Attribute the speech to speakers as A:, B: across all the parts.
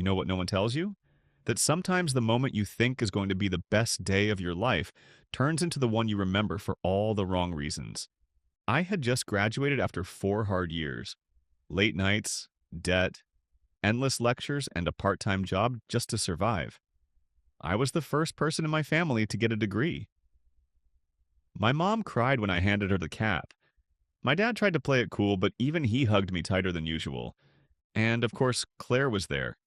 A: You know what no one tells you? That sometimes the moment you think is going to be the best day of your life turns into the one you remember for all the wrong reasons. I had just graduated after 4 hard years. Late nights, debt, endless lectures, and a part-time job just to survive. I was the first person in my family to get a degree. My mom cried when I handed her the cap. My dad tried to play it cool, but even he hugged me tighter than usual. And of course, Claire was there,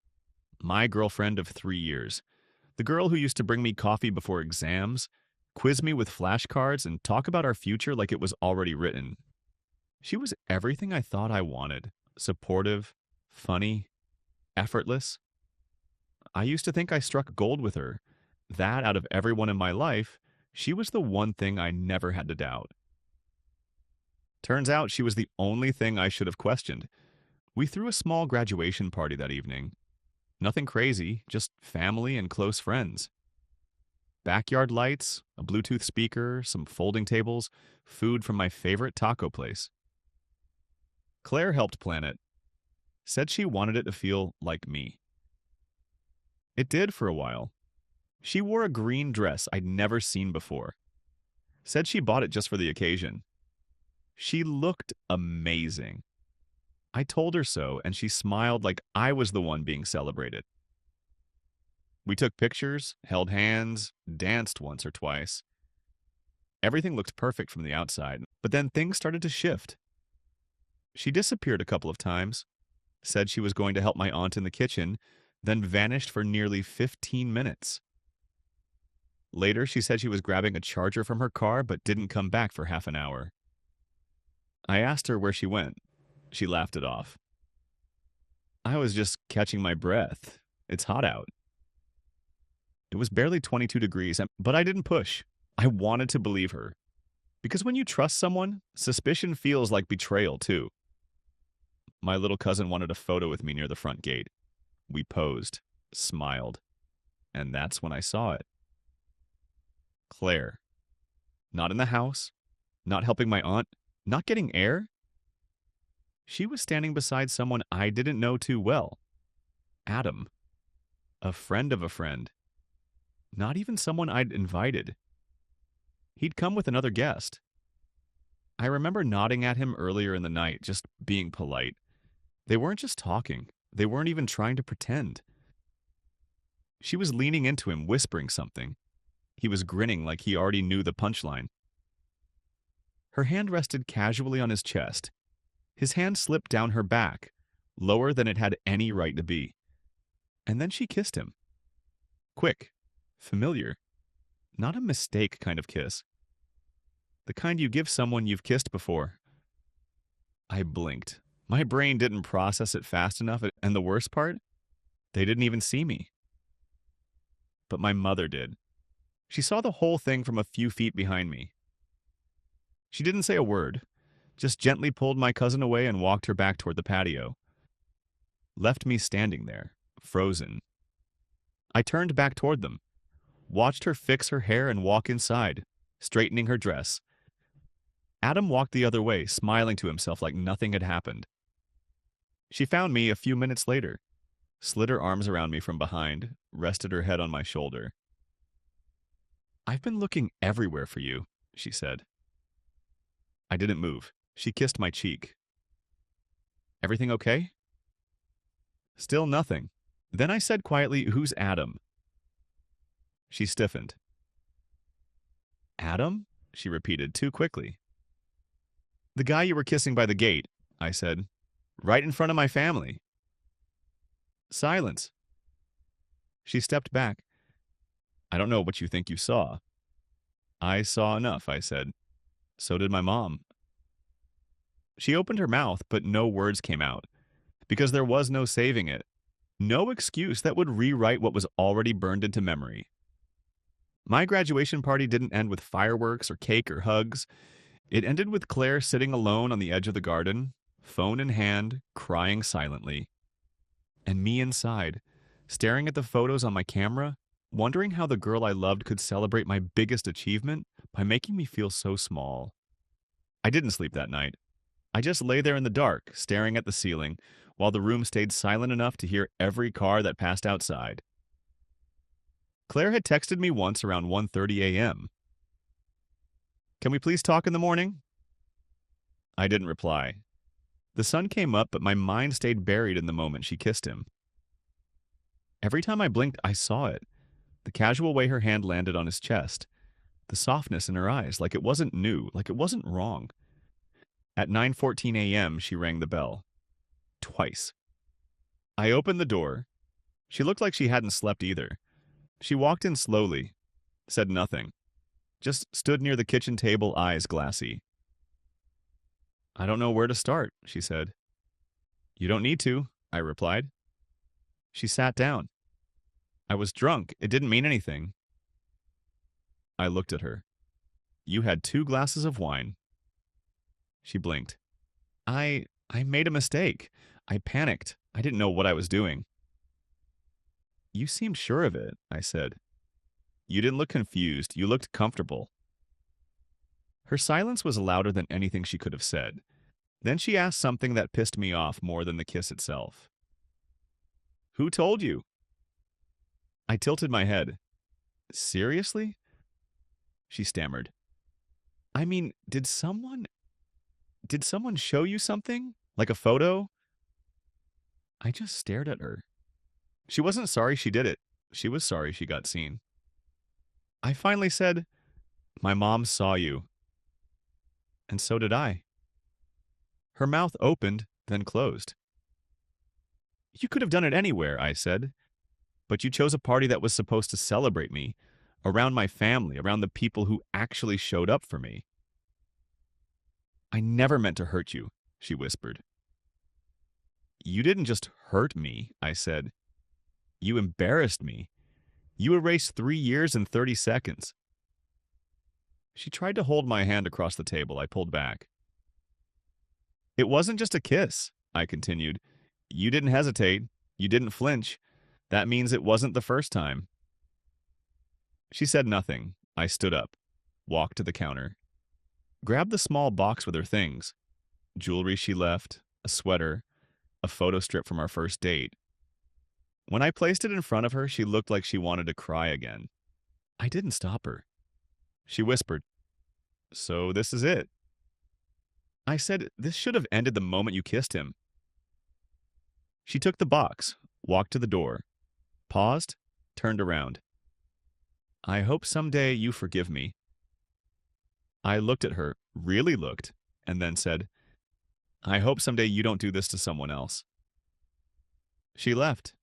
A: my girlfriend of 3 years. The girl who used to bring me coffee before exams, quiz me with flashcards, and talk about our future like it was already written. She was everything I thought I wanted: supportive, funny, effortless. I used to think I struck gold with her. That out of everyone in my life, she was the one thing I never had to doubt. Turns out she was the only thing I should have questioned. We threw a small graduation party that evening. Nothing crazy, just family and close friends. Backyard lights, a Bluetooth speaker, some folding tables, food from my favorite taco place. Claire helped plan it. Said she wanted it to feel like me. It did for a while. She wore a green dress I'd never seen before. Said she bought it just for the occasion. She looked amazing. I told her so, and she smiled like I was the one being celebrated. We took pictures, held hands, danced once or twice. Everything looked perfect from the outside, but then things started to shift. She disappeared a couple of times, said she was going to help my aunt in the kitchen, then vanished for nearly 15 minutes. Later, she said she was grabbing a charger from her car but didn't come back for half an hour. I asked her where she went. She laughed it off. I was just catching my breath. It's hot out. It was barely 22 degrees, but I didn't push. I wanted to believe her. Because when you trust someone, suspicion feels like betrayal too. My little cousin wanted a photo with me near the front gate. We posed, smiled, and that's when I saw it. Claire. Not in the house, not helping my aunt, not getting air. She was standing beside someone I didn't know too well. Adam. A friend of a friend. Not even someone I'd invited. He'd come with another guest. I remember nodding at him earlier in the night, just being polite. They weren't just talking. They weren't even trying to pretend. She was leaning into him, whispering something. He was grinning like he already knew the punchline. Her hand rested casually on his chest. His hand slipped down her back, lower than it had any right to be. And then she kissed him. Quick, familiar, not a mistake kind of kiss. The kind you give someone you've kissed before. I blinked. My brain didn't process it fast enough, and the worst part? They didn't even see me. But my mother did. She saw the whole thing from a few feet behind me. She didn't say a word, just gently pulled my cousin away and walked her back toward the patio. Left me standing there, frozen. I turned back toward them, watched her fix her hair and walk inside, straightening her dress. Adam walked the other way, smiling to himself like nothing had happened. She found me a few minutes later, slid her arms around me from behind, rested her head on my shoulder. I've been looking everywhere for you, she said. I didn't move. She kissed my cheek. Everything okay? Still nothing. Then I said quietly, "Who's Adam?" She stiffened. Adam? She repeated too quickly. The guy you were kissing by the gate, I said. Right in front of my family. Silence. She stepped back. I don't know what you think you saw. I saw enough, I said. So did my mom. She opened her mouth, but no words came out, because there was no saving it. No excuse that would rewrite what was already burned into memory. My graduation party didn't end with fireworks or cake or hugs. It ended with Claire sitting alone on the edge of the garden, phone in hand, crying silently. And me inside, staring at the photos on my camera, wondering how the girl I loved could celebrate my biggest achievement by making me feel so small. I didn't sleep that night. I just lay there in the dark, staring at the ceiling, while the room stayed silent enough to hear every car that passed outside. Claire had texted me once around 1:30 a.m. "Can we please talk in the morning?" I didn't reply. The sun came up, but my mind stayed buried in the moment she kissed him. Every time I blinked, I saw it. The casual way her hand landed on his chest. The softness in her eyes, like it wasn't new, like it wasn't wrong. At 9:14 a.m., she rang the bell. Twice. I opened the door. She looked like she hadn't slept either. She walked in slowly, said nothing, just stood near the kitchen table, eyes glassy. "I don't know where to start," she said. "You don't need to," I replied. She sat down. "I was drunk. It didn't mean anything." I looked at her. "You had 2 glasses of wine." She blinked. I made a mistake. I panicked. I didn't know what I was doing." "You seemed sure of it," I said. "You didn't look confused. You looked comfortable." Her silence was louder than anything she could have said. Then she asked something that pissed me off more than the kiss itself. "Who told you?" I tilted my head. "Seriously?" She stammered. "I mean, did someone show you something? Like a photo?" I just stared at her. She wasn't sorry she did it. She was sorry she got seen. I finally said, "My mom saw you." And so did I. Her mouth opened, then closed. "You could have done it anywhere," I said. "But you chose a party that was supposed to celebrate me, around my family, around the people who actually showed up for me." "I never meant to hurt you," she whispered. "You didn't just hurt me," I said. "You embarrassed me. You erased 3 years in 30 seconds. She tried to hold my hand across the table. I pulled back. "It wasn't just a kiss," I continued. "You didn't hesitate. You didn't flinch. That means it wasn't the first time." She said nothing. I stood up, walked to the counter, grabbed the small box with her things. Jewelry she left, a sweater, a photo strip from our first date. When I placed it in front of her, she looked like she wanted to cry again. I didn't stop her. She whispered, "So this is it." I said, "This should have ended the moment you kissed him." She took the box, walked to the door, paused, turned around. "I hope someday you forgive me." I looked at her, really looked, and then said, "I hope someday you don't do this to someone else." She left.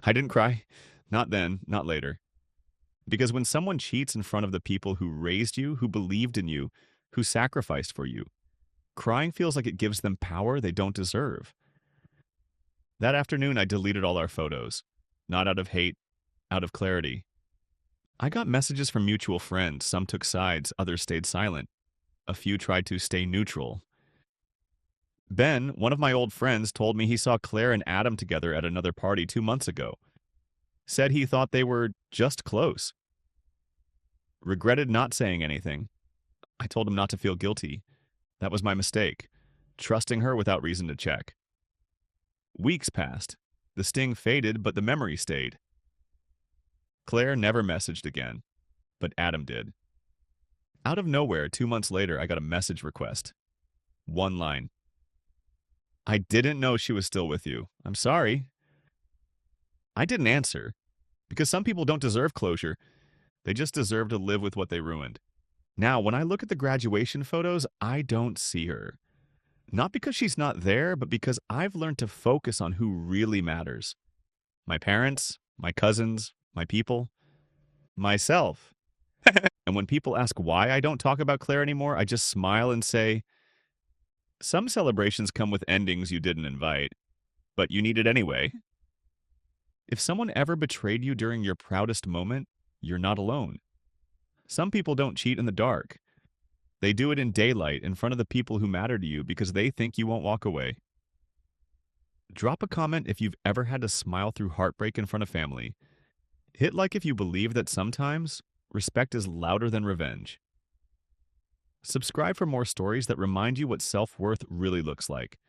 A: I didn't cry. Not then, not later. Because when someone cheats in front of the people who raised you, who believed in you, who sacrificed for you, crying feels like it gives them power they don't deserve. That afternoon, I deleted all our photos. Not out of hate, out of clarity. I got messages from mutual friends. Some took sides, others stayed silent. A few tried to stay neutral. Ben, one of my old friends, told me he saw Claire and Adam together at another party 2 months ago. Said he thought they were just close. Regretted not saying anything. I told him not to feel guilty. That was my mistake, trusting her without reason to check. Weeks passed. The sting faded, but the memory stayed. Claire never messaged again, but Adam did. Out of nowhere, 2 months later, I got a message request. One line. "I didn't know she was still with you. I'm sorry." I didn't answer, because some people don't deserve closure. They just deserve to live with what they ruined. Now, when I look at the graduation photos, I don't see her. Not because she's not there, but because I've learned to focus on who really matters. My parents, my cousins, my people, myself. And when people ask why I don't talk about Claire anymore, I just smile and say, "Some celebrations come with endings you didn't invite, but you need it anyway." If someone ever betrayed you during your proudest moment, you're not alone. Some people don't cheat in the dark. They do it in daylight in front of the people who matter to you because they think you won't walk away. Drop a comment if you've ever had to smile through heartbreak in front of family. Hit like if you believe that sometimes respect is louder than revenge. Subscribe for more stories that remind you what self-worth really looks like.